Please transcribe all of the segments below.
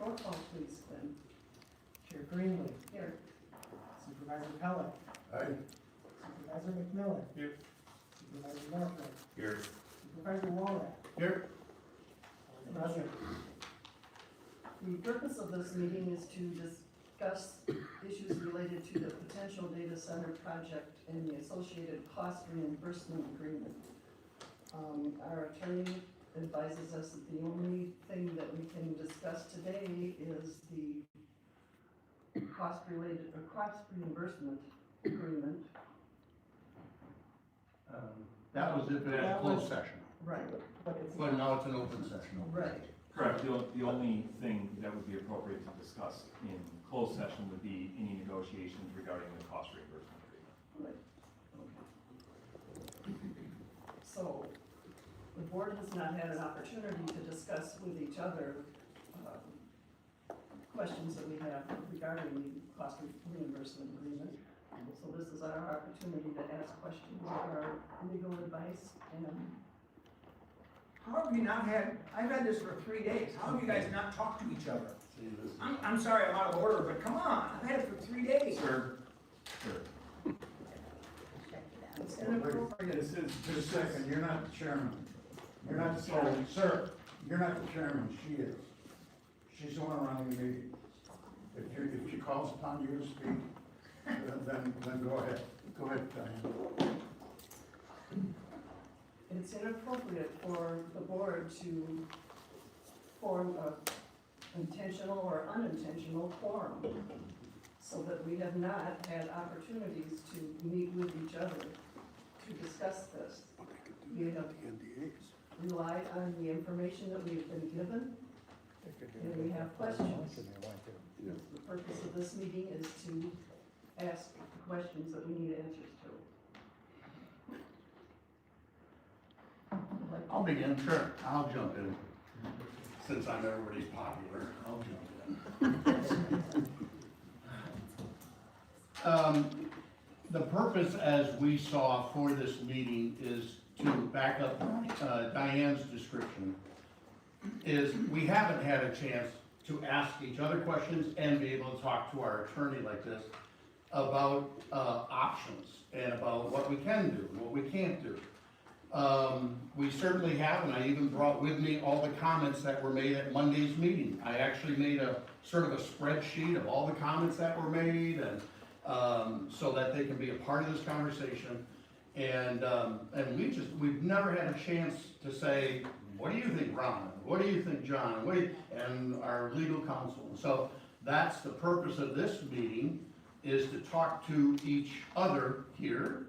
roll call please, Quinn. Chair Greenlee. Here. Supervisor Pellet. Aye. Supervisor McMillan. Here. Supervisor Northrup. Here. Supervisor Walrat. Here. President. The purpose of this meeting is to discuss issues related to the potential data center project and the associated cost reimbursement agreement. Our attorney advises us that the only thing that we can discuss today is the cost reimbursement agreement. That was if it had a closed session, Right, but now it's an open session. right. Correct, the only thing that would be appropriate to discuss in closed session would be any negotiations regarding the cost reimbursement agreement. Right. So, the board has not had an opportunity to discuss with each other, questions that we have regarding the cost reimbursement agreement. So this is our opportunity to ask questions of our legal advice and, How have you not had, I've had this for 3 days, how have you guys not talked to each other? I'm sorry I'm out of order, but come on, I've had it for 3 days. Sir, sir. it's inappropriate. This is, just a second, you're not the chairman. You're not the chairman, sir, you're not the chairman, she is. She's the one running the meeting. If she calls upon you to speak, then go ahead. Go ahead, Diane. It's inappropriate for the board to form a intentional or unintentional quorum, so that we have not had opportunities to meet with each other to discuss this. We have relied on the information that we've been given, and we have questions. The purpose of this meeting is to ask questions that we need answers to. I'll begin, sure, I'll jump in. Since I'm everybody's popular, I'll jump in. The purpose, as we saw for this meeting, is to back up Diane's description, is we haven't had a chance to ask each other questions and be able to talk to our attorney like this about options and about what we can do and what we can't do. We certainly have, and I even brought with me all the comments that were made at Monday's meeting. I actually made a sort of a spreadsheet of all the comments that were made, and so that they can be a part of this conversation. And we've never had a chance to say, what do you think, Ron? What do you think, John? And our legal counsel. So that's the purpose of this meeting, is to talk to each other here,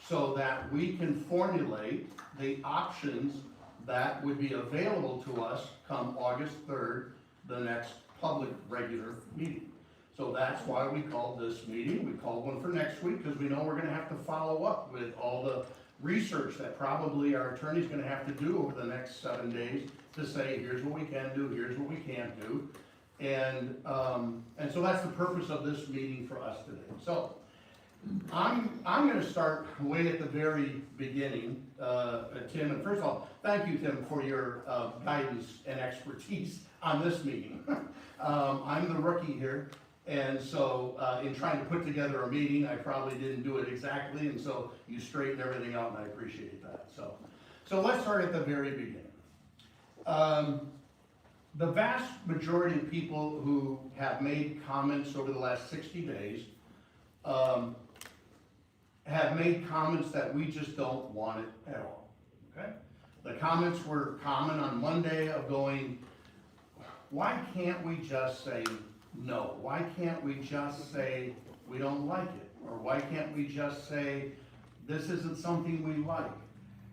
so that we can formulate the options that would be available to us come August 3rd, the next public regular meeting. So that's why we called this meeting. We called one for next week, because we know we're gonna have to follow up with all the research that probably our attorney's gonna have to do over the next 7 days to say, here's what we can do, here's what we can't do. And so that's the purpose of this meeting for us today. So, I'm going to start way at the very beginning, Tim, and first of all, thank you, Tim, for your guidance and expertise on this meeting. I'm the rookie here, and so in trying to put together a meeting, I probably didn't do it exactly, and so you straightened everything out, and I appreciate that. So let's start at the very beginning. The vast majority of people who have made comments over the last 60 days have made comments that we just don't want it at all, okay? The comments were common on Monday of going, why can't we just say no? Why can't we just say we don't like it? Or why can't we just say this isn't something we like?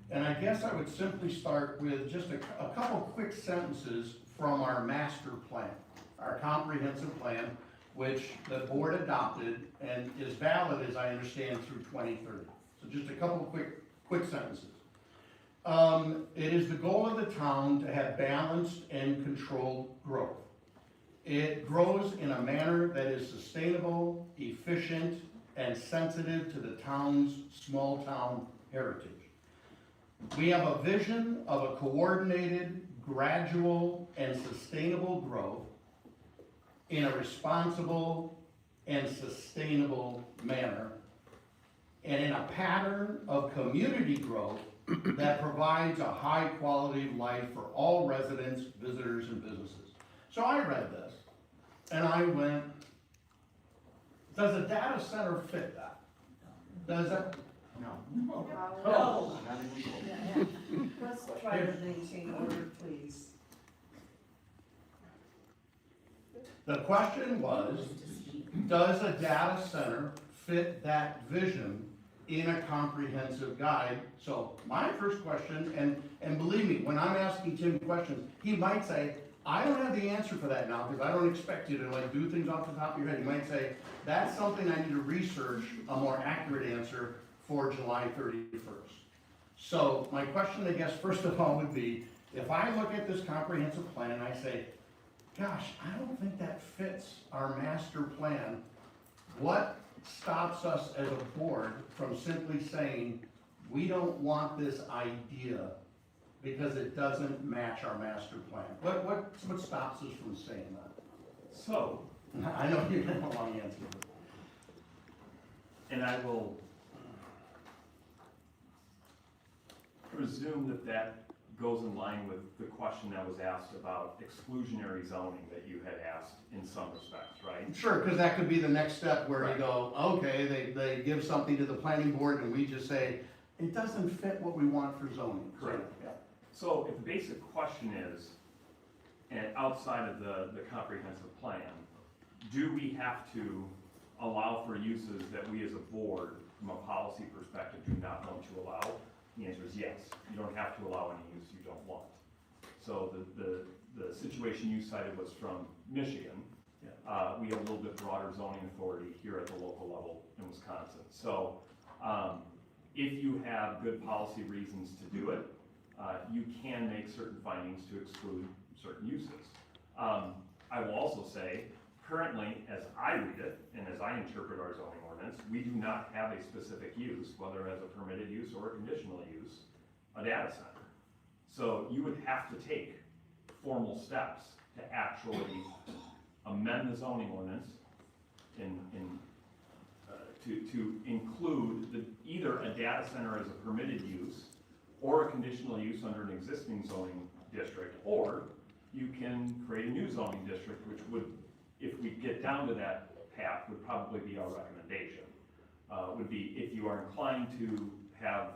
And I guess I would simply start with just a couple quick sentences from our master plan, our comprehensive plan, which the board adopted and is valid, as I understand, through 2030. So just a couple quick sentences. It is the goal of the town to have balanced and controlled growth. It grows in a manner that is sustainable, efficient, and sensitive to the town's small town heritage. We have a vision of a coordinated, gradual, and sustainable growth in a responsible and sustainable manner, and in a pattern of community growth that provides a high quality of life for all residents, visitors, and businesses. So I read this, and I went, does a data center fit that? Does it? No. No. Let's try to maintain order, please. The question was, does a data center fit that vision in a comprehensive guide? So my first question, and believe me, when I'm asking Tim questions, he might say, I don't have the answer for that now, because I don't expect you to like do things off the top of your head. He might say, that's something I need to research a more accurate answer for July 31st. So my question, I guess, first of all would be, if I look at this comprehensive plan and I say, gosh, I don't think that fits our master plan, what stops us as a board from simply saying, we don't want this idea because it doesn't match our master plan? What stops us from saying that? So, I know you have a long answer. and I will presume that that goes in line with the question that was asked about exclusionary zoning that you had asked in some respects, right? Sure, because that could be the next step where you Right. go, okay, they give something to the planning board and we just say, it doesn't fit what we want for zoning. Correct. Yeah. So if the basic question is, and outside of the comprehensive plan, do we have to allow for uses that we as a board, from a policy perspective, do not want to allow? The answer is yes. You don't have to allow any use you don't want. So the situation you cited was from Michigan. We have a little bit broader zoning authority here at the local level in Wisconsin. So if you have good policy reasons to do it, you can make certain findings to exclude certain uses. I will also say, currently, as I read it, and as I interpret our zoning ordinance, we do not have a specific use, whether as a permitted use or a conditional use, a data center. So you would have to take formal steps to actually amend the zoning ordinance to include either a data center as a permitted use or a conditional use under an existing zoning district, or you can create a new zoning district, which would, if we get down to that path, would probably be our recommendation. Would be, if you are inclined to have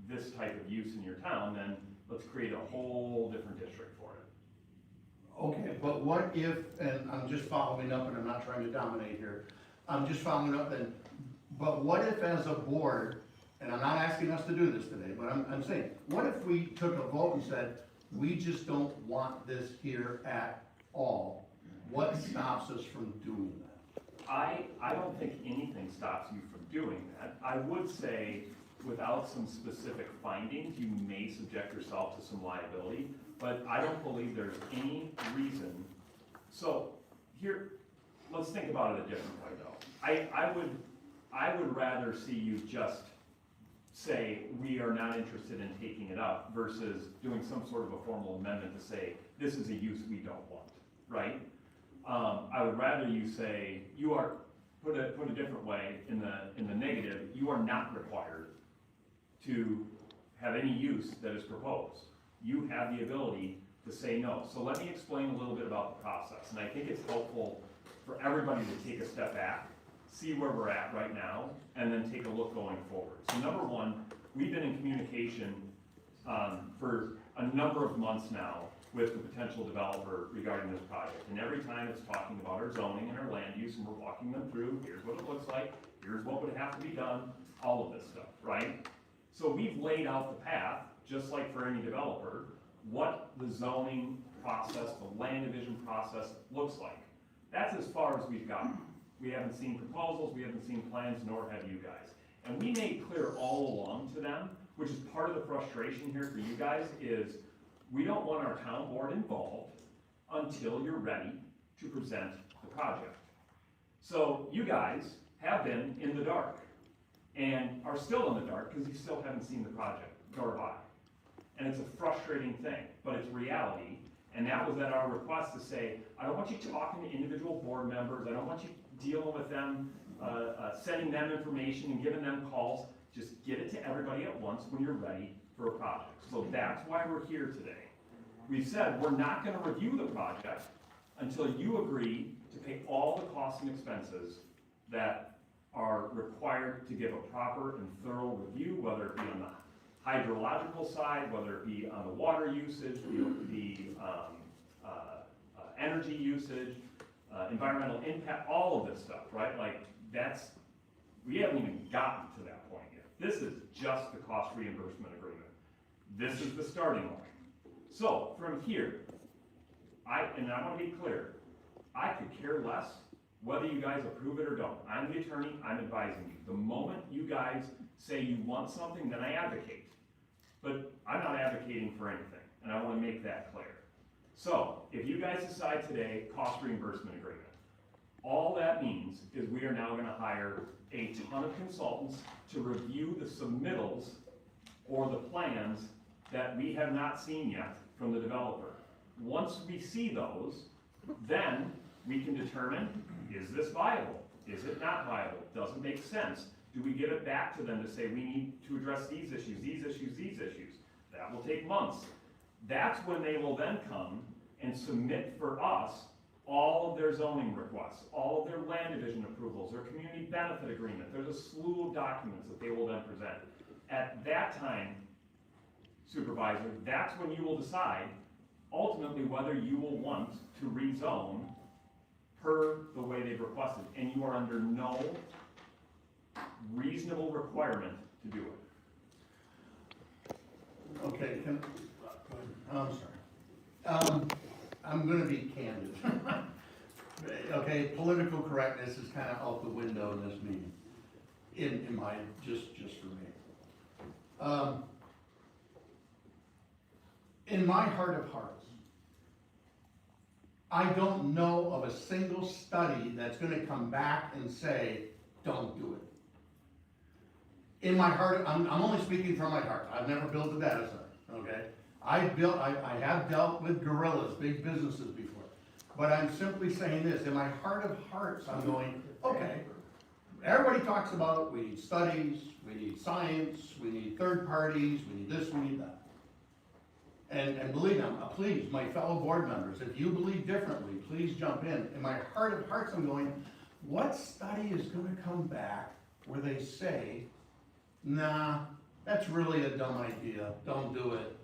this type of use in your town, then let's create a whole different district for it. Okay, but what if, and I'm just following up and I'm not trying to dominate here, I'm just following up then, but what if as a board, and I'm not asking us to do this today, but I'm saying, what if we took a vote and said, we just don't want this here at all? What stops us from doing that? I don't think anything stops you from doing that. I would say, without some specific findings, you may subject yourself to some liability, but I don't believe there's any reason. So here, let's think about it a different way though. I would rather see you just say, we are not interested in taking it up, versus doing some sort of a formal amendment to say, this is a use we don't want, right? I would rather you say, you are, put a different way, in the negative, you are not required to have any use that is proposed. You have the ability to say no. So let me explain a little bit about the process, and I think it's helpful for everybody to take a step back, see where we're at right now, and then take a look going forward. So number one, we've been in communication for a number of months now with the potential developer regarding this project. And every time it's talking about our zoning and our land use, and we're walking them through, here's what it looks like, here's what would have to be done, all of this stuff, right? So we've laid out the path, just like for any developer, what the zoning process, the land division process looks like. That's as far as we've gotten. We haven't seen proposals, we haven't seen plans, nor have you guys. And we made clear all along to them, which is part of the frustration here for you guys, is we don't want our town board involved until you're ready to present the project. So you guys have been in the dark and are still in the dark because you still haven't seen the project, nor have I. And it's a frustrating thing, but it's reality. And that was at our request to say, I don't want you talking to individual board members, I don't want you dealing with them, sending them information and giving them calls. Just get it to everybody at once when you're ready for a project. So that's why we're here today. We said we're not gonna review the project until you agree to pay all the costs and expenses that are required to give a proper and thorough review, whether it be on the hydrological side, whether it be on the water usage, the energy usage, environmental impact, all of this stuff, right? Like, we haven't even gotten to that point yet. This is just the cost reimbursement agreement. This is the starting line. So, from here, I want to be clear, I could care less whether you guys approve it or don't. I'm the attorney, I'm advising you. The moment you guys say you want something, then I advocate. But I'm not advocating for anything, and I want to make that clear. So, if you guys decide today, cost reimbursement agreement, all that means is we are now going to hire a ton of consultants to review the submittals or the plans that we have not seen yet from the developer. Once we see those, then we can determine, is this viable? Is it not viable? Does it make sense? Do we give it back to them to say we need to address these issues, these issues, these issues? That will take months. That's when they will then come and submit for us all of their zoning requests, all of their land division approvals, their community benefit agreement. There's a slew of documents that they will then present. At that time, Supervisor, that's when you will decide ultimately whether you will want to rezone per the way they've requested, and you are under no reasonable requirement to do it. Okay, I'm sorry. I'm gonna be candid. Okay, political correctness is kind of out the window in this meeting, in my, just for me. In my heart of hearts, I don't know of a single study that's gonna come back and say, don't do it. In my heart, I'm only speaking from my heart. I've never built a data center, okay? I have dealt with gorillas, big businesses before. But I'm simply saying this, in my heart of hearts, I'm going, okay, everybody talks about, we need studies, we need science, we need third parties, we need this, we need that. And believe me, please, my fellow board members, if you believe differently, please jump in. In my heart of hearts, I'm going, what study is gonna come back where they say, nah, that's really a dumb idea, don't do it,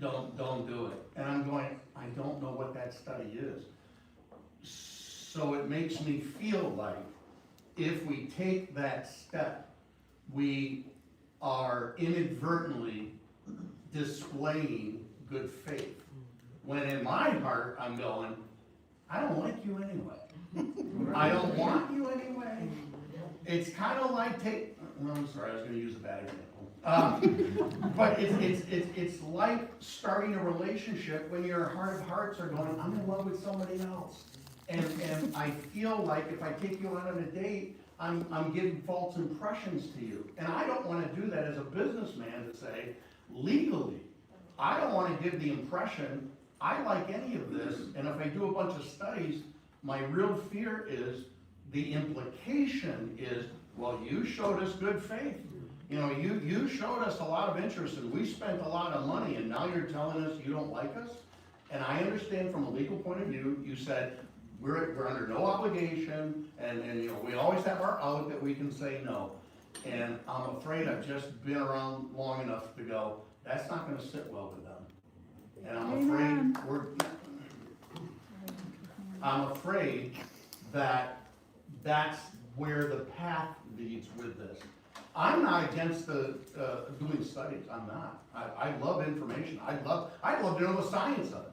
don't do it. And I'm going, I don't know what that study is. So it makes me feel like if we take that step, we are inadvertently displaying good faith. When in my heart, I'm going, I don't like you anyway. I don't want you anyway. It's kind of like I'm sorry, I was gonna use a bad example. But it's like starting a relationship when your heart of hearts are going, I'm in love with somebody else. And I feel like if I take you out on a date, I'm giving false impressions to you. And I don't wanna do that as a businessman to say, legally, I don't wanna give the impression I like any of this, and if I do a bunch of studies, my real fear is, the implication is, well, you showed us good faith. You know, you showed us a lot of interest and we spent a lot of money and now you're telling us you don't like us? And I understand from a legal point of view, you said, we're under no obligation and you know, we always have our out that we can say no. And I'm afraid I've just been around long enough to go, that's not gonna sit well with them. And I'm afraid that that's where the path leads with this. I'm not against doing studies, I'm not. I love information, I'd love to know the science of it.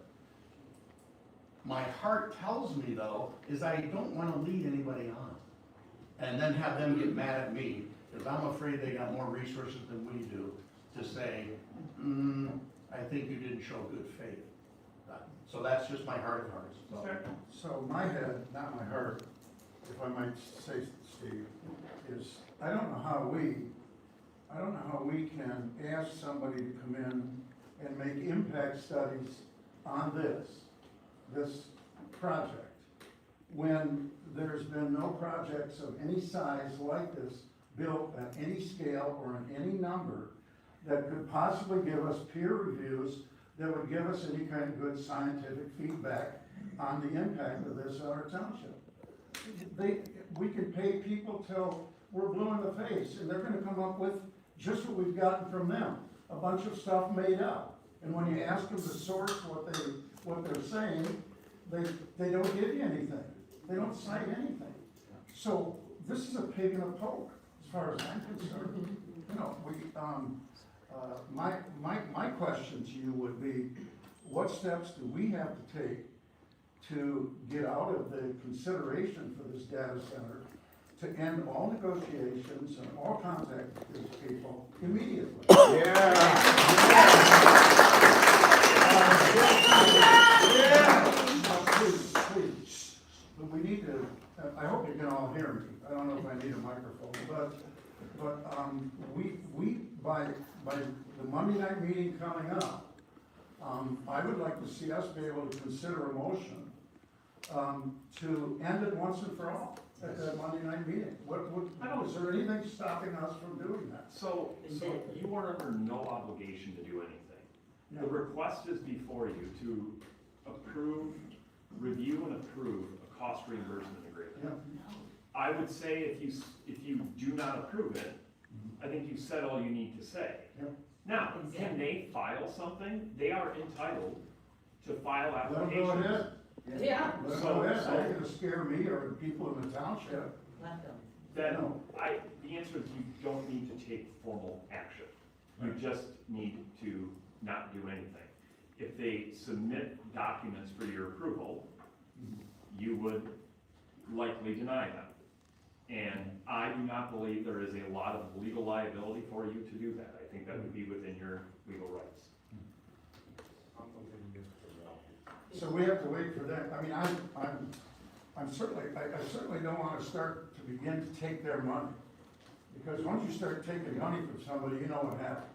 My heart tells me though, is I don't wanna lead anybody on. And then have them get mad at me, because I'm afraid they got more resources than we do, to say, I think you didn't show good faith. So that's just my heart of hearts. So my head, not my heart, if I might say, Steve, is I don't know how we can ask somebody to come in and make impact studies on this this project when there's been no projects of any size like this built at any scale or in any number that could possibly give us peer reviews that would give us any kind of good scientific feedback on the impact of this on our township. We can pay people till we're blue in the face, and they're gonna come up with just what we've gotten from them, a bunch of stuff made up. And when you ask them to source what they're saying, they don't give you anything. They don't cite anything. So this is a pig in a poke, as far as I'm concerned. You know, my question to you would be, what steps do we have to take to get out of the consideration for this data center to end all negotiations and all contact with these people immediately? Please, but we need to, I hope you can all hear me. I don't know if I need a microphone, but we, by the Monday night meeting coming up, I would like to see us be able to consider a motion, to end it once and for all at that Monday night meeting. Is there anything stopping us from doing that? So you are under no obligation to do anything. The request is before you to review and approve a cost reimbursement agreement. Yeah. I would say if you do not approve it, I think you said all you need to say. Yep. Now, can they file something? They are entitled to file Let them applications. go ahead. Yeah. Let them go ahead. It's not gonna scare me or the people in the township. Then No. the answer is you don't need to take formal action. You just need to not do anything. If they submit documents for your approval, you would likely deny them. And I do not believe there is a lot of legal liability for you to do that. I think that would be within your legal rights. So we have to wait for that. I mean, I certainly don't wanna start to begin to take their money. Because once you start taking money from somebody, you know what happens.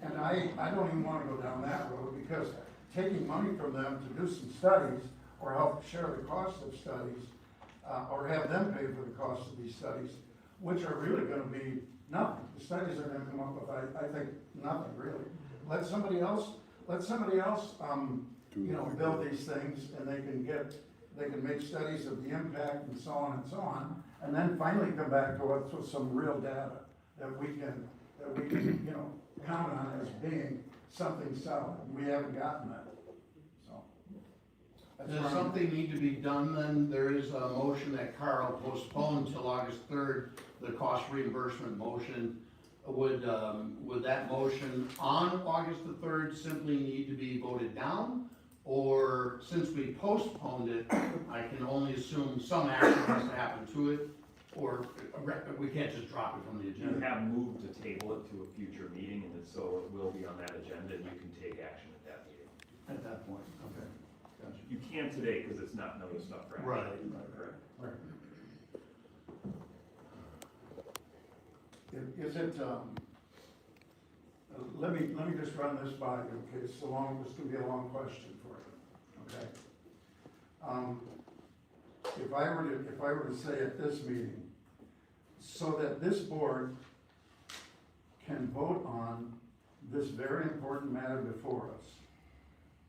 And I don't even wanna go down that road, because taking money from them to do some studies, or help share the cost of studies, or have them pay for the cost of these studies, which are really gonna be nothing. The studies are gonna come up with, I think, nothing really. Let somebody else, build these things, and they can make studies of the impact and so on, and then finally come back to us with some real data that we can, count on as being something solid. We haven't gotten that, so. that's Does where I'm- something need to be done then? There is a motion that Carl postponed until August 3rd, the cost reimbursement motion. Would that motion on August the 3rd simply need to be voted down? Or since we postponed it, I can only assume some action has to happen to it, or we can't just drop it from the You agenda? have moved to table it to a future meeting, and so it will be on that agenda, and you can take action at that meeting. At that point, okay, gotcha. You can today, because it's not noticed up for action. Right. Correct. Right. Is it, let me just run this by you, okay, this can be a long question for you, okay? If I were to say at this meeting, so that this board can vote on this very important matter before us,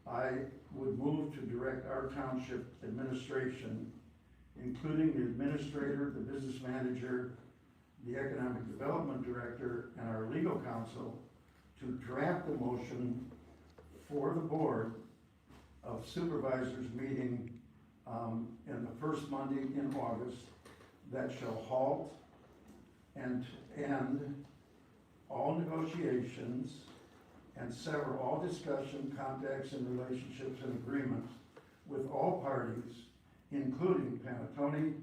I would move to direct our township administration, including the administrator, the business manager, the economic development director, and our legal counsel, to draft a motion for the board of supervisors meeting in the first Monday in August that shall halt and end all negotiations and sever all discussion, contacts, and relationships and agreements with all parties, including Panattoni,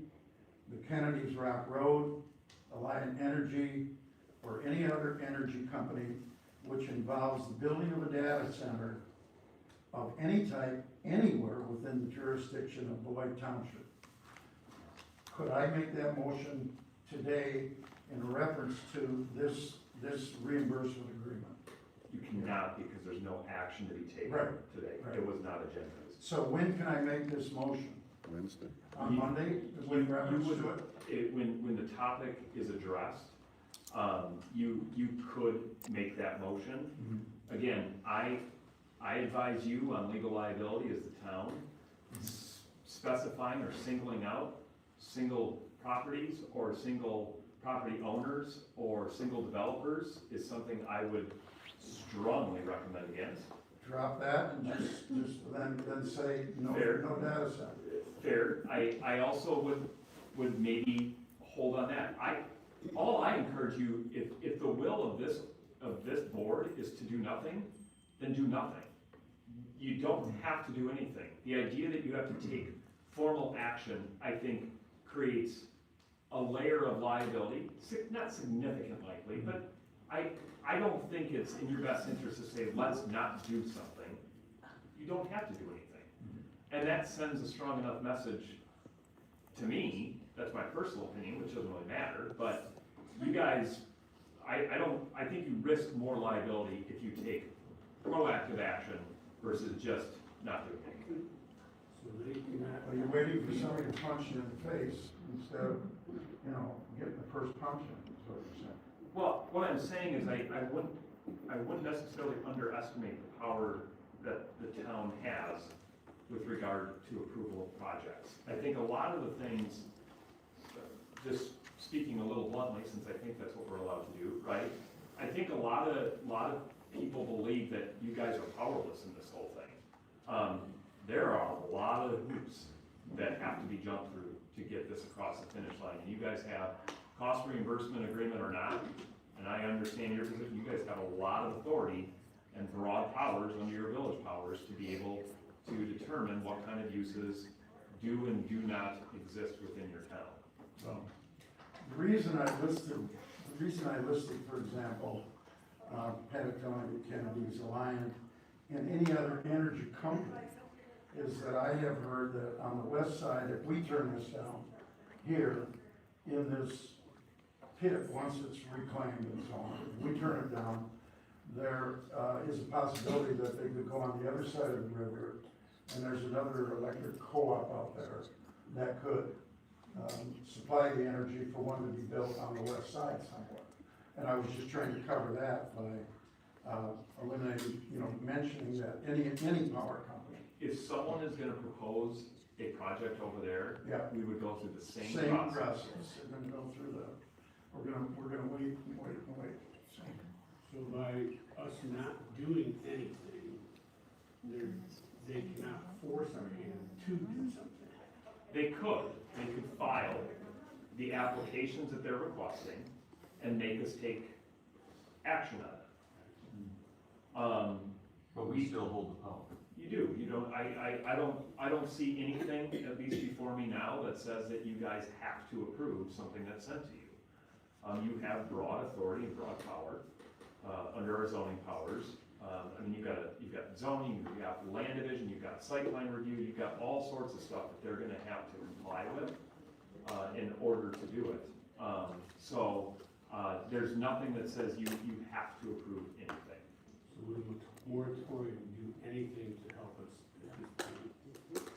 the Kennedy's Rock Road, Alliant Energy, or any other energy company which involves the building of a data center of any type, anywhere within the jurisdiction of Beloit Township. Could I make that motion today in reference to this reimbursement agreement? You cannot, because there's no action to be taken Right, today. right. It was not agendized. So when can I make this motion? Wednesday. On Monday, with reference to it? When the topic is addressed, you could make that motion. Again, I advise you on legal liability as the town, specifying or singling out single properties or single property owners or single developers is something I would strongly recommend against. Drop that and just then say, no, Fair. no data center. Fair, I also would maybe hold on that. All I encourage you, if the will of this board is to do nothing, then do nothing. You don't have to do anything. The idea that you have to take formal action, I think, creates a layer of liability, not significant likely, but I don't think it's in your best interest to say, let's not do something. You don't have to do anything. And that sends a strong enough message to me, that's my personal opinion, which doesn't really matter, but you guys, I think you risk more liability if you take proactive action versus just not doing anything. Are you waiting for somebody to punch you in the face instead of, getting the first punch in, is what you're saying? Well, what I'm saying is I wouldn't necessarily underestimate the power that the town has with regard to approval of projects. I think a lot of the things, just speaking a little bluntly, since I think that's what we're allowed to do, right? I think a lot of people believe that you guys are powerless in this whole thing. There are a lot of hoops that have to be jumped through to get this across the finish line. And you guys have cost reimbursement agreement or not, and I understand your position, you guys have a lot of authority and broad powers under your village powers to be able to determine what kind of uses do and do not exist within your town. So, The reason I listed, for example, Patagonia, Kennedy's, Alliant, and any other energy company, is that I have heard that on the west side, if we turn this down here, in this pit, once it's reclaimed and so on, if we turn it down, there is a possibility that they could go on the other side of the river, and there's another electric co-op out there that could supply the energy for one to be built on the west side somewhere. And I was just trying to cover that by eliminating, mentioning that any power company. if someone is gonna propose a project over there, Yeah. we would go through the same Same process. process, and then go through the, we're gonna wait. So by us not doing anything, they cannot force our hand to do something. They could file the applications that they're requesting and make us take action on it. But we still hold the power. You don't, I don't see anything, at least before me now, that says that you guys have to approve something that's sent to you. You have broad authority and broad power, under our zoning powers. You've got zoning, you've got land division, you've got site plan review, you've got all sorts of stuff that they're gonna have to comply with, in order to do it. There's nothing that says you have to approve anything. So would a moratorium do anything to help us at this point?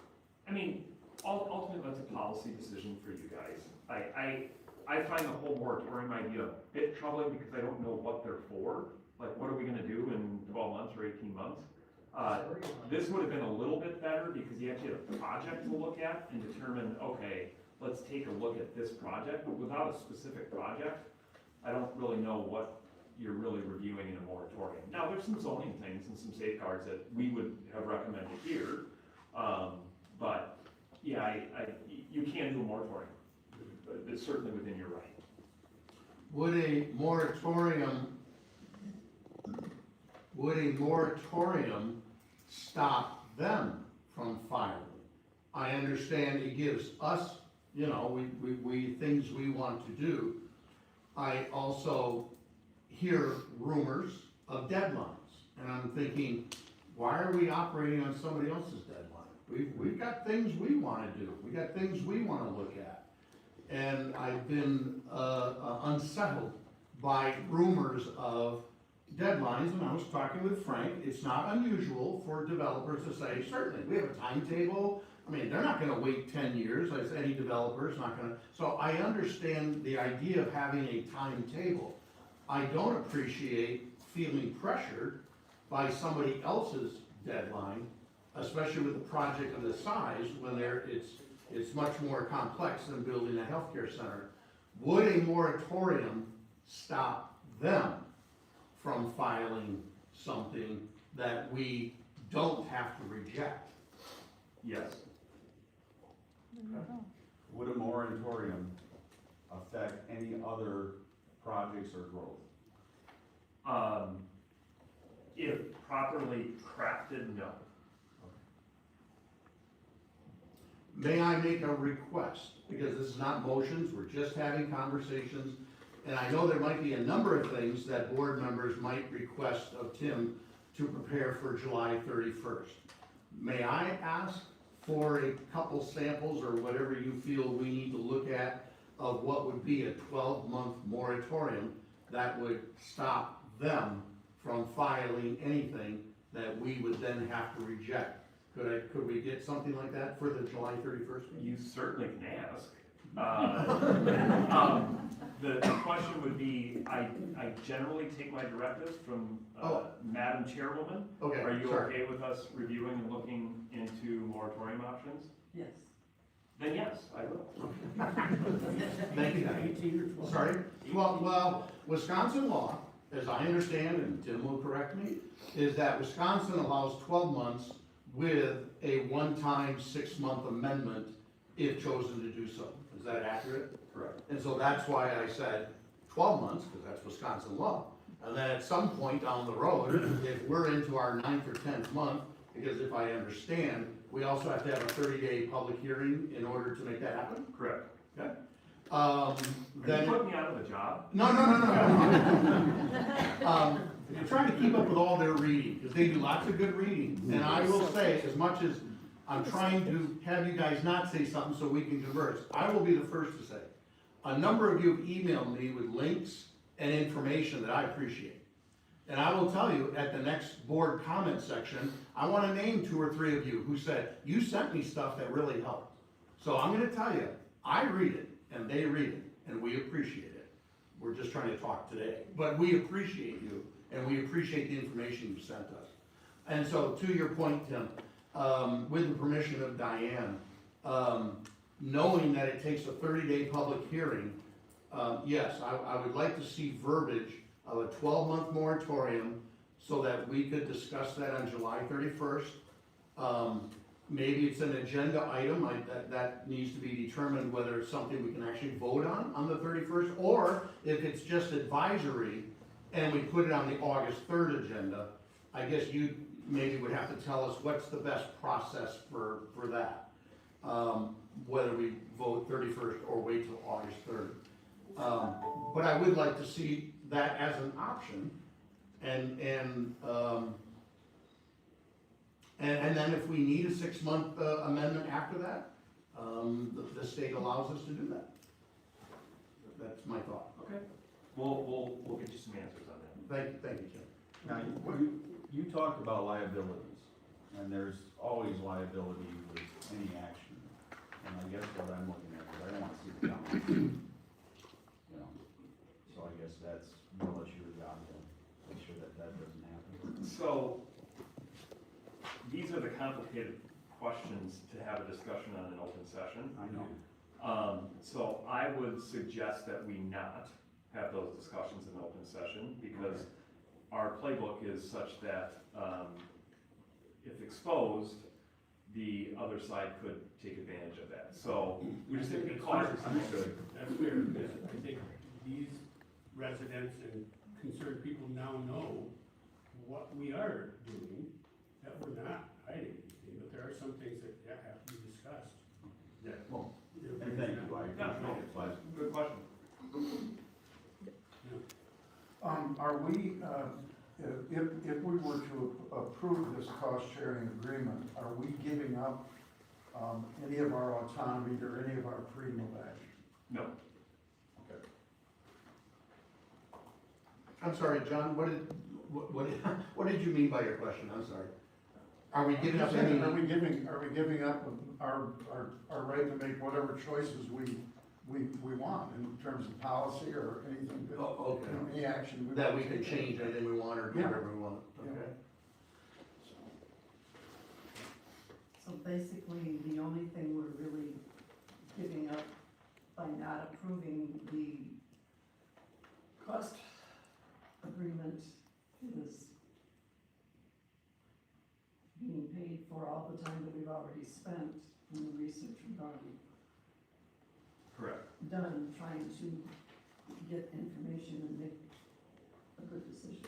Ultimately, that's a policy decision for you guys. I find the whole moratorium idea a bit troubling because I don't know what they're for. Like, what are we gonna do in 12 months or 18 months? This would have been a little bit better because you actually had a project to look at and determine, okay, let's take a look at this project, but without a specific project, I don't really know what you're really reviewing in a moratorium. Now, there's some zoning things and some safeguards that we would have recommended here, but yeah, you can do a moratorium. But it's certainly within your right. Would a moratorium stop them from filing? I understand it gives us, we things we want to do. I also hear rumors of deadlines, and I'm thinking, why are we operating on somebody else's deadline? We've got things we wanna do, we got things we wanna look at. And I've been unsettled by rumors of deadlines, and I was talking with Frank, it's not unusual for developers to say, certainly, we have a timetable. I mean, they're not gonna wait 10 years, as any developer's not gonna, so I understand the idea of having a timetable. I don't appreciate feeling pressured by somebody else's deadline, especially with a project of this size, when it's much more complex than building a healthcare center. Would a moratorium stop them from filing something that we don't have to reject? Yes. Would a moratorium affect any other projects or growth? If properly crafted, no. May I make a request? Because this is not motions, we're just having conversations. And I know there might be a number of things that board members might request of Tim to prepare for July 31st. May I ask for a couple samples or whatever you feel we need to look at of what would be a 12-month moratorium that would stop them from filing anything that we would then have to reject? Could we get something like that for the July 31st meeting? You certainly can ask. The question would be, I generally take my directives from Madam Chairwoman. Okay, Are you sorry. okay with us reviewing and looking into moratorium options? Yes. Then yes, I will. Thank you. 18 or 12? Sorry? Well, Wisconsin law, as I understand, and Tim will correct me, is that Wisconsin allows 12 months with a one-time 6-month amendment if chosen to do so. Is that accurate? Correct. And so that's why I said 12 months, because that's Wisconsin law. And then at some point down the road, if we're into our 9th or 10th month, because if I understand, we also have to have a 30-day public hearing in order to make that happen? Correct. Okay. Are Then. you putting me out of a job? No. I'm trying to keep up with all their reading, because they do lots of good reading. And I will say, as much as I'm trying to have you guys not say something so we can converse, I will be the first to say, a number of you have emailed me with links and information that I appreciate. And I will tell you, at the next board comment section, I want to name 2 or 3 of you who said, you sent me stuff that really helped. So I'm going to tell you, I read it, and they read it, and we appreciate it. We're just trying to talk today, but we appreciate you, and we appreciate the information you sent us. And so, to your point, Tim, with the permission of Diane, knowing that it takes a 30-day public hearing, yes, I would like to see verbiage of a 12-month moratorium so that we could discuss that on July 31st. Maybe it's an agenda item, that needs to be determined whether it's something we can actually vote on the 31st, or if it's just advisory and we put it on the August 3rd agenda. I guess you maybe would have to tell us what's the best process for that. Whether we vote 31st or wait till August 3rd. But I would like to see that as an option, and then if we need a 6-month amendment after that, the state allows us to do that. That's my thought. Okay. We'll get you some answers on that. Thank you, Jim. Now, you talked about liabilities, and there's always liability with any action. And I guess what I'm looking at is I don't want to see the down. So I guess that's more or less your job to make sure that doesn't happen. So, these are the complicated questions to have a discussion on an open session. I know. So I would suggest that we not have those discussions in open session, because our playbook is such that, if exposed, the other side could take advantage of that. So we just have to be cautious. Understood. That's fair, because I think these residents and concerned people now know what we are doing, that we're not hiding anything, but there are some things that have to be discussed. Yeah. Well, and thank you, I Yeah, no, appreciate it, but good question. Are we, if we were to approve this cost-sharing agreement, are we giving up any of our autonomy or any of our freedom of action? No. Okay. I'm sorry, John, What did you mean by your question? I'm sorry. Are we giving up any? Are we giving up our right to make whatever choices we want in terms of policy or anything? Oh, okay. Any action? That we can change anything we want or do Yeah. whatever we want, okay? So basically, the only thing we're really giving up by not approving the cost agreement is being paid for all the time that we've already spent in the research we've already Correct. done, trying to get information and make a good decision.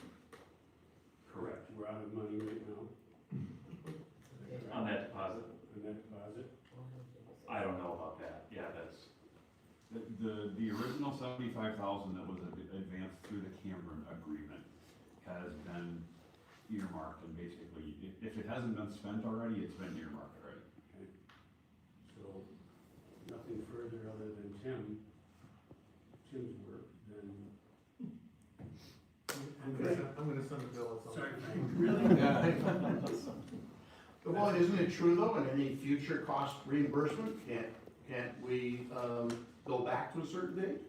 Correct. We're out of money right now On that deposit? on that deposit. I don't know about that. Yeah, that's, The original 75,000 that was advanced through the Cameron agreement has been earmarked, and basically, if it hasn't been spent already, it's been earmarked already. So, nothing further other than Tim's work, then. I'm gonna send a bill at some Sorry, point. Frank, really? Well, isn't it true though, in any future cost reimbursement, can't we, go back to a certain date?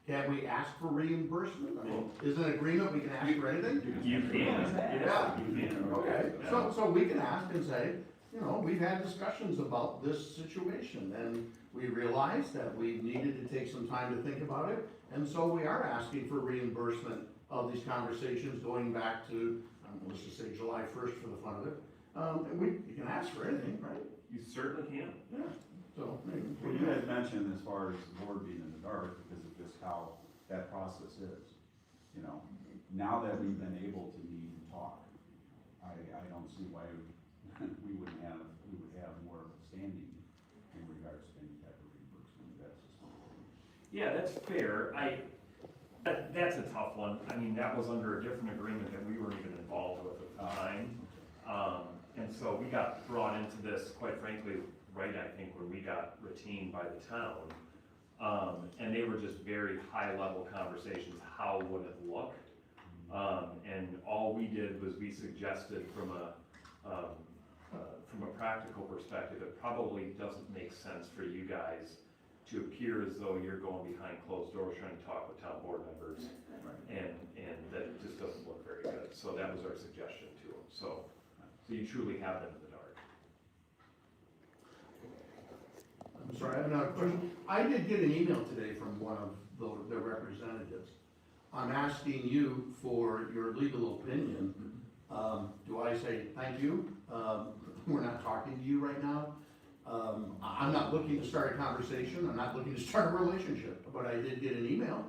Can't we ask for reimbursement? I mean, isn't an agreement, we can ask for anything? you can, yeah, you can. Okay, so we can ask and say, you know, we've had discussions about this situation, and we realized that we needed to take some time to think about it, and so we are asking for reimbursement of these conversations going back to, let's just say July 1st for the fun of it. And you can ask for anything, right? You certainly can. Yeah, so, maybe. Well, you had mentioned as far as the board being in the dark because of just how that process is, you know. Now that we've been able to meet and talk, I don't see why we would have more standing in regards to any type of reimbursement. That's just one thing. Yeah, that's fair. That's a tough one. I mean, that was under a different agreement that we weren't even involved with at the time. And so we got brought into this, quite frankly, right, I think, when we got retained by the town. And they were just very high-level conversations, how would it look? And all we did was we suggested from a practical perspective, it probably doesn't make sense for you guys to appear as though you're going behind closed doors trying to talk with town board members. And that it just doesn't look very good. So that was our suggestion to them. So you truly have them in the dark. I'm sorry, I have another question. I did get an email today from one of the representatives. I'm asking you for your legal opinion. Do I say thank you? We're not talking to you right now. I'm not looking to start a conversation. I'm not looking to start a relationship, but I did get an email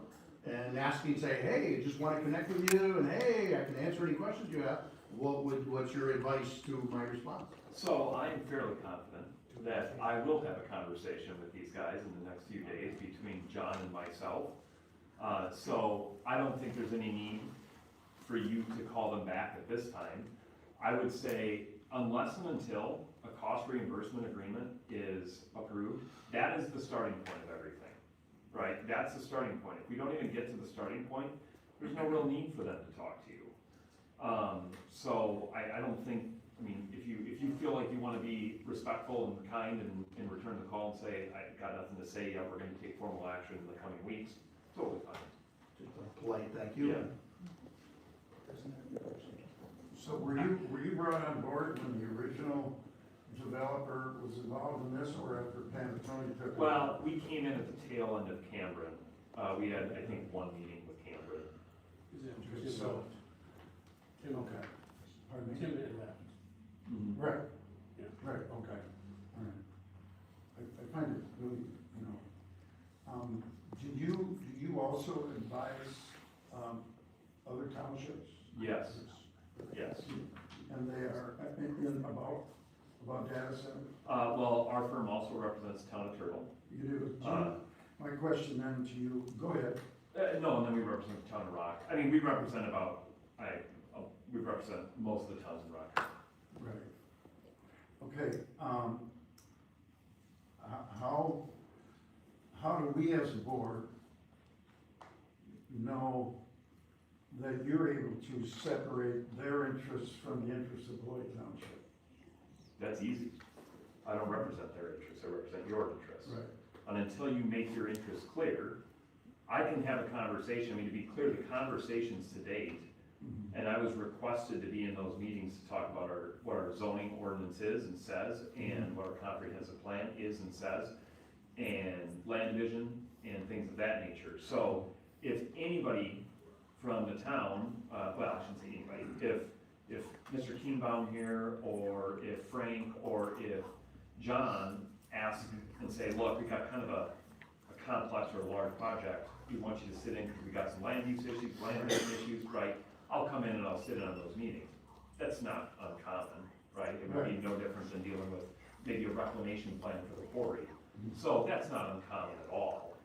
and asking, say, hey, just want to connect with you, and hey, I can answer any questions you have. What's your advice to my response? So I'm fairly confident that I will have a conversation with these guys in the next few days between John and myself. So I don't think there's any need for you to call them back at this time. I would say unless and until a cost reimbursement agreement is approved, that is the starting point of everything, right? That's the starting point. If we don't even get to the starting point, there's no real need for them to talk to you. So I don't think, I mean, if you feel like you want to be respectful and kind and return the call and say, I got nothing to say yet, we're going to take formal action in the coming weeks, totally fine. Just a polite thank you. Yeah. So were you brought on board when the original developer was involved in this, or after Panatoni took it? Well, we came in at the tail end of Cameron. We had, I think, one meeting with Cameron. Is that Okay, Tim so- left? Tim, Okay. Pardon me? Tim had left. Right. Yeah. Right, okay, all right. I find it really, you know, do you also advise, other townships? Yes, yes. And they are, in about data center? Well, our firm also represents Town of Turtle. You do? Uh, My question then to you, go ahead. No, and then we represent the Town of Rock. I mean, we represent we represent most of the towns in Rock. Right. Okay, how do we as a board know that you're able to separate their interests from the interests of Beloit Township. That's easy. I don't represent their interests, I represent your interests. Right. And until you make your interests clear, I can have a conversation, I mean, to be clear, the conversations to date, and I was requested to be in those meetings to talk about what our zoning ordinance is and says, and what our comprehensive plan is and says, and land division, and things of that nature. So, if anybody from the town, well, I shouldn't say anybody, if Mr. Keenbaum here, or if Frank, or if John ask and say, look, we got kind of a complex or a large project, we want you to sit in because we got some land use issues, land division issues, right? I'll come in and I'll sit in on those meetings. That's not uncommon, right? It would be no different than dealing with maybe a reclamation plan for the quarry. So that's not uncommon at all.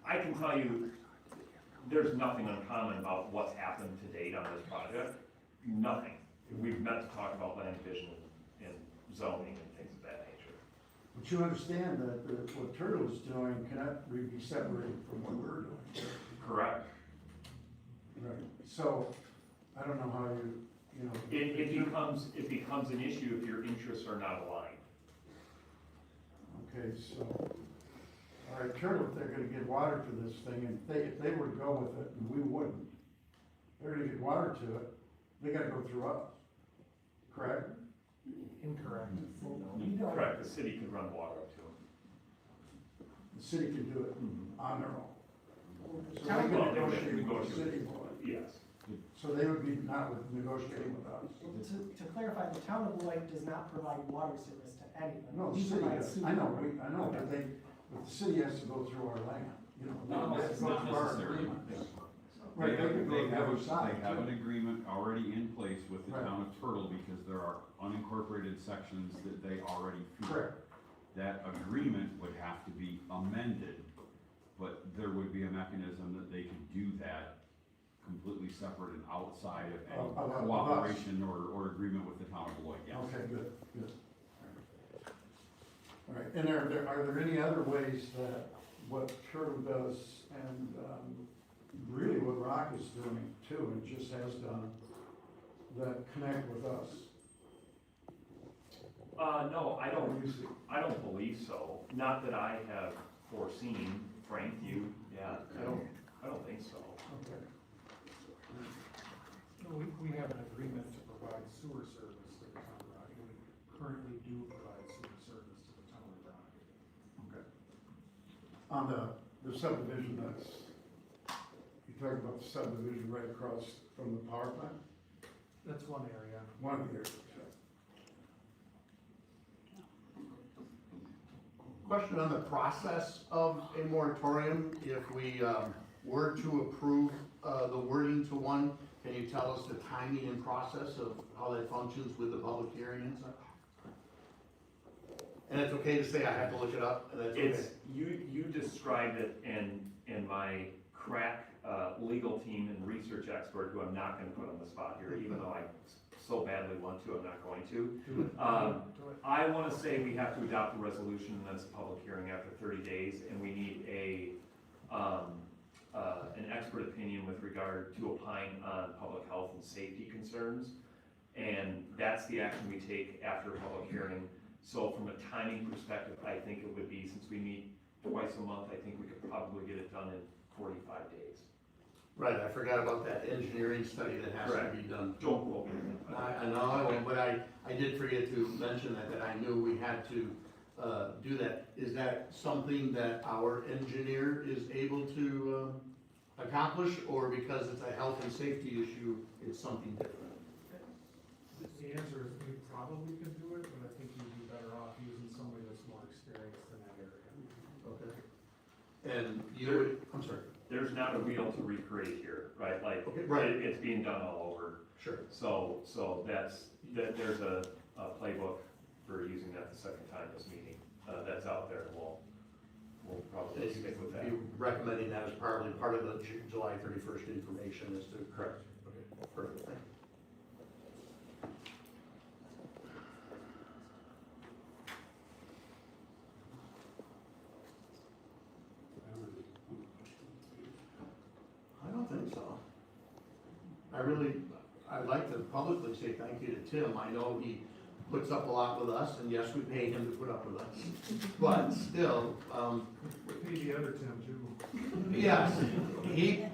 I can tell you, there's nothing uncommon about what's happened to date on this project. Nothing. We've met to talk about land division and zoning and things of that nature. But you understand that what Turtle is doing cannot really be separated from what we're doing. Correct. Right. So, I don't know how you know. It becomes an issue if your interests are not aligned. Okay, so, all right, Turtle, if they're gonna get water to this thing, and if they were to go with it, and we wouldn't, they're gonna get water to it, they gotta go through us, correct? Incorrect. Correct, the city could run water up to them. The city can do it on their own. So they Well, can they would negotiate with the negotiate. city board. Yes. So they would be not negotiating with us. To clarify, the town of Beloit does not provide water service to anyone. No, the We city provide does, sewer. I know, but the city has to go through our land, you know. No, they have that's to go not through our necessarily. agreement. Yeah. Right, they could go They the have other side, they have an too. agreement already in place with the Right. town of Turtle because there are unincorporated sections that they already feel. Correct. That agreement would have to be amended, but there would be a mechanism that they could do that completely separate and outside of any Of us. cooperation or agreement with the town of Beloit, yes. Okay, good. All right, and are there any other ways that what Turtle does and, really what Rock is doing too, and just has done, that connect with us? No, I What don't, do you see? I don't believe so. Not that I have foreseen. Frank, you, yeah, I don't think so. Okay. No, we have an agreement to provide sewer service to the town of Rock, and we currently do provide sewer service to the town of Rock. Okay. On the subdivision that's, you talking about the subdivision right across from the power plant? That's one area. One of the areas. Question on the process of a moratorium, if we were to approve the wording to one, can you tell us the timing and process of how that functions with the public hearing and such? And it's okay to say I have to look it up, and that's okay? It's, you described it, and my crack legal team and research expert, who I'm not gonna put on the spot here, even though I so badly want to, I'm not going to. Do it. I wanna say we have to adopt a resolution, and that's a public hearing after 30 days, and we need an expert opinion with regard to opine on public health and safety concerns. And that's the action we take after a public hearing. So from a timing perspective, I think it would be, since we meet twice a month, I think we could probably get it done in 45 days. Right, I forgot about that engineering study that has to be done. Don't quote me. I know, I won't, but I did forget to mention that I knew we had to do that. Is that something that our engineer is able to accomplish, or because it's a health and safety issue, it's something different? The answer is we probably could do it, but I think you'd be better off using somebody that's more experienced in that area. Okay. And you would, I'm sorry. There's not a wheel to recreate here, right? Like, Okay, right. it's being done all over. Sure. So there's a playbook for using that the second time this meeting, that's out there, and we'll probably stick with that. Be recommending that as probably part of the July 31st information is to. Correct. Okay, perfect, thank you. I don't think so. I'd like to publicly say thank you to Tim. I know he puts up a lot with us, and yes, we pay him to put up with us. But still, Pay the other Tim too. yes, he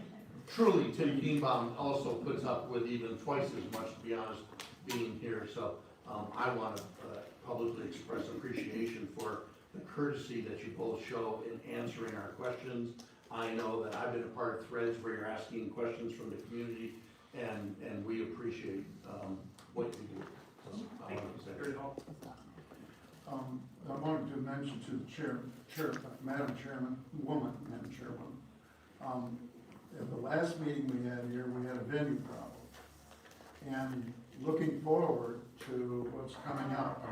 truly, Tim Keenbaum also puts up with even twice as much, to be honest, being here. So I want to publicly express appreciation for the courtesy that you both show in answering our questions. I know that I've been a part of threads where you're asking questions from the community, and we appreciate what you do. So I want to say. I wanted to mention to the Madam Chairwoman, at the last meeting we had here, we had a venue problem. And looking forward to what's coming up,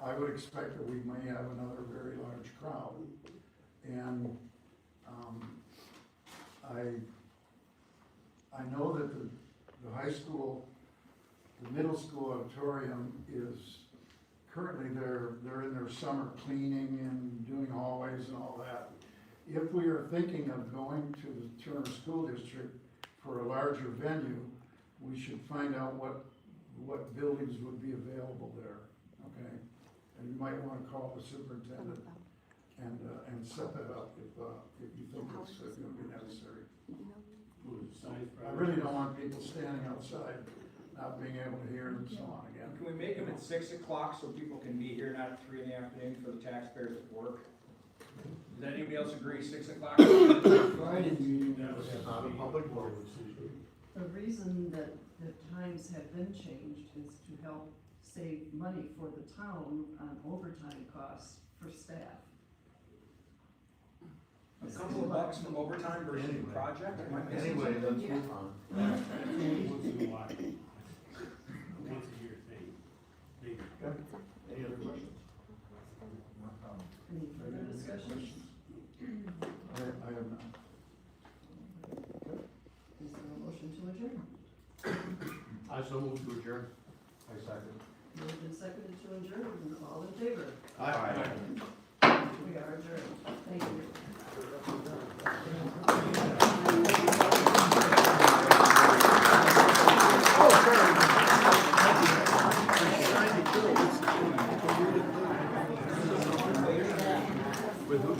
I would expect that we may have another very large crowd. And I know that the high school, the middle school auditorium is currently they're in their summer cleaning and doing hallways and all that. If we are thinking of going to the Turner School District for a larger venue, we should find out what buildings would be available there, okay? And you might wanna call the superintendent and set that up if you think it's gonna be necessary. I really don't want people standing outside, not being able to hear and so on again. Can we make them at 6 o'clock so people can be here, not at 3 in the afternoon for the taxpayers at work? Does anybody else agree, 6 o'clock? Friday meeting, that was Not a public vote. The reason that the times have been changed is to help save money for the town on overtime costs for staff. A couple of bucks from overtime versus the project? Am I missing Anyway, something? let's move on. Once in a while. Once a year thing. Maybe. Any other questions? Any further discussion? I have none. Is there a motion to adjourn? I so move to adjourn. I second. Moved and seconded to adjourn, all in favor? Aye. We are adjourned, thank you. With who?